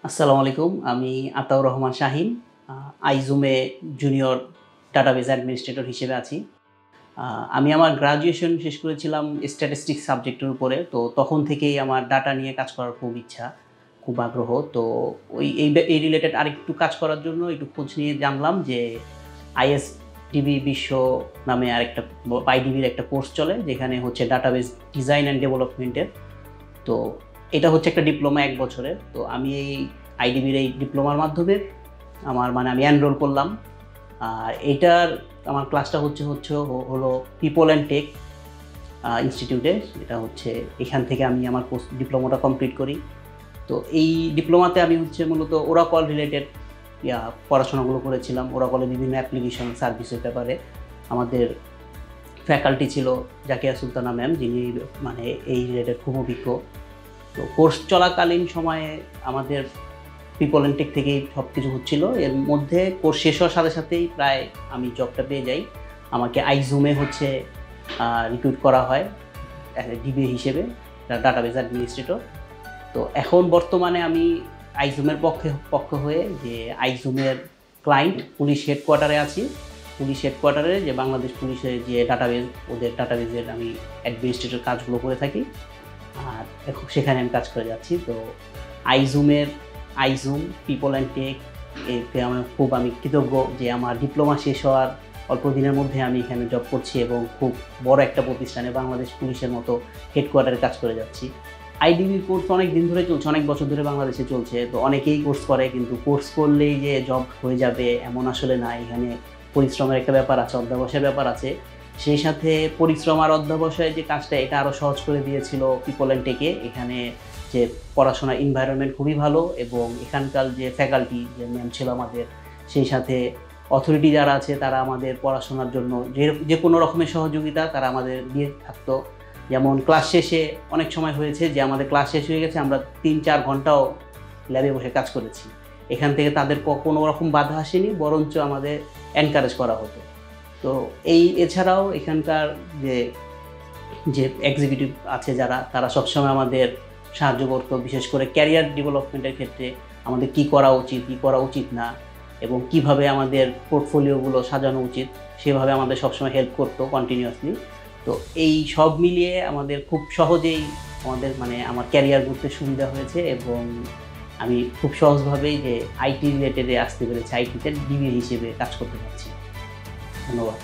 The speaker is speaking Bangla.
আসসালামু আলাইকুম। আমি আতাউর রহমান শাহিন আইজুমে জুনিয়র ডাটাবেজ অ্যাডমিনিস্ট্রেটর হিসেবে আছি। আমি আমার গ্র্যাজুয়েশন শেষ করেছিলাম স্ট্যাটিস্টিক্স সাবজেক্টের উপরে। তো তখন থেকেই আমার ডাটা নিয়ে কাজ করার খুব ইচ্ছা, খুব আগ্রহ। তো এই রিলেটেড আরেকটু কাজ করার জন্য একটু খোঁজ নিয়ে জানলাম যে আইএসডিবি বিশ্ব নামে আরেকটা আইডিবির একটা কোর্স চলে, যেখানে হচ্ছে ডাটাবেজ ডিজাইন অ্যান্ড ডেভেলপমেন্টের। তো এটা হচ্ছে একটা ডিপ্লোমা 1 বছরের। তো আমি এই আইডিবির এই ডিপ্লোমার মাধ্যমে আমি এনরোল করলাম। আর এটার আমার ক্লাসটা হলো PeopleNTech ইনস্টিটিউটে। এটা হচ্ছে এখান থেকে আমি আমার কোর্স ডিপ্লোমাটা কমপ্লিট করি। তো এই ডিপ্লোমাতে আমি মূলত ওরাকল রিলেটেড পড়াশোনাগুলো করেছিলাম। ওরাকলের বিভিন্ন অ্যাপ্লিকেশন সার্ভিসের ব্যাপারে আমাদের ফ্যাকাল্টি ছিল জাকিয়া সুলতানা ম্যাম, যিনি এই রিলেটেড খুব অভিজ্ঞ। তো কোর্স চলাকালীন সময়ে আমাদের PeopleNTech থেকেই সব কিছু হচ্ছিল। এর মধ্যে কোর্স শেষ হওয়ার সাথে সাথেই প্রায় আমি জবটা পেয়ে যাই। আমাকে আইজুমে রিক্রুট করা হয় ডিবিএ হিসেবে, ডাটাবেজ অ্যাডমিনিস্ট্রেটর। তো এখন বর্তমানে আমি আইজুমের পক্ষ হয়ে যে আইজুমের ক্লায়েন্ট পুলিশ হেডকোয়ার্টারে আছি। পুলিশ হেডকোয়ার্টারে যে বাংলাদেশ পুলিশের যে ডাটাবেজ, ওদের ডাটাবেজের আমি অ্যাডমিনিস্ট্রেটর কাজগুলো করে থাকি। আর এখন সেখানে আমি কাজ করে যাচ্ছি। তো আইজুম PeopleNTech এতে আমি কৃতজ্ঞ যে আমার ডিপ্লোমা শেষ হওয়ার অল্প দিনের মধ্যে আমি এখানে জব করছি এবং খুব বড় একটা প্রতিষ্ঠানে বাংলাদেশ পুলিশের মতো হেডকোয়ার্টারে কাজ করে যাচ্ছি। আইডিবি কোর্স অনেক দিন ধরে চলছে, অনেক বছর ধরে বাংলাদেশে চলছে। তো অনেকেই কোর্স করে, কিন্তু কোর্স করলেই যে জব হয়ে যাবে এমন আসলে না। এখানে পরিশ্রমের একটা ব্যাপার আছে, অধ্যবসায়ের ব্যাপার আছে। সেই সাথে পরিশ্রম আর অধ্যবসায়ের যে কাজটা, এটা আরও সহজ করে দিয়েছিল PeopleNTech-এ। এখানে যে পড়াশোনার এনভায়রনমেন্ট খুবই ভালো, এবং এখানকার যে ফ্যাকাল্টি, যে ম্যাম ছিল আমাদের, সেই সাথে অথরিটি যারা আছে, তারা আমাদের পড়াশোনার জন্য যে কোনো রকমের সহযোগিতা তারা আমাদের দিয়ে থাকতো। যেমন ক্লাস শেষে অনেক সময় হয়েছে যে আমাদের ক্লাস শেষ হয়ে গেছে, আমরা 3-4 ঘন্টাও ল্যাবে বসে কাজ করেছি। এখান থেকে তাদের কোনো রকম বাধা আসেনি, বরঞ্চ আমাদের এনকারেজ করা হতো। তো এছাড়াও এখানকার যে এক্সিকিউটিভ আছে তারা সবসময় আমাদের সাহায্য করতো, বিশেষ করে ক্যারিয়ার ডেভেলপমেন্টের ক্ষেত্রে আমাদের কী করা উচিত না, এবং কিভাবে আমাদের পোর্টফোলিওগুলো সাজানো উচিত, সেভাবে আমাদের সবসময় হেল্প করতো কন্টিনিউয়াসলি। তো এই সব মিলিয়ে আমাদের খুব সহজেই আমার ক্যারিয়ার করতে সুবিধা হয়েছে, এবং আমি খুব সহজভাবেই যে আইটি রিলেটেডে আসতে পেরেছি, আইটিতে ডিবি হিসেবে কাজ করতে পারছি। ধন্যবাদ।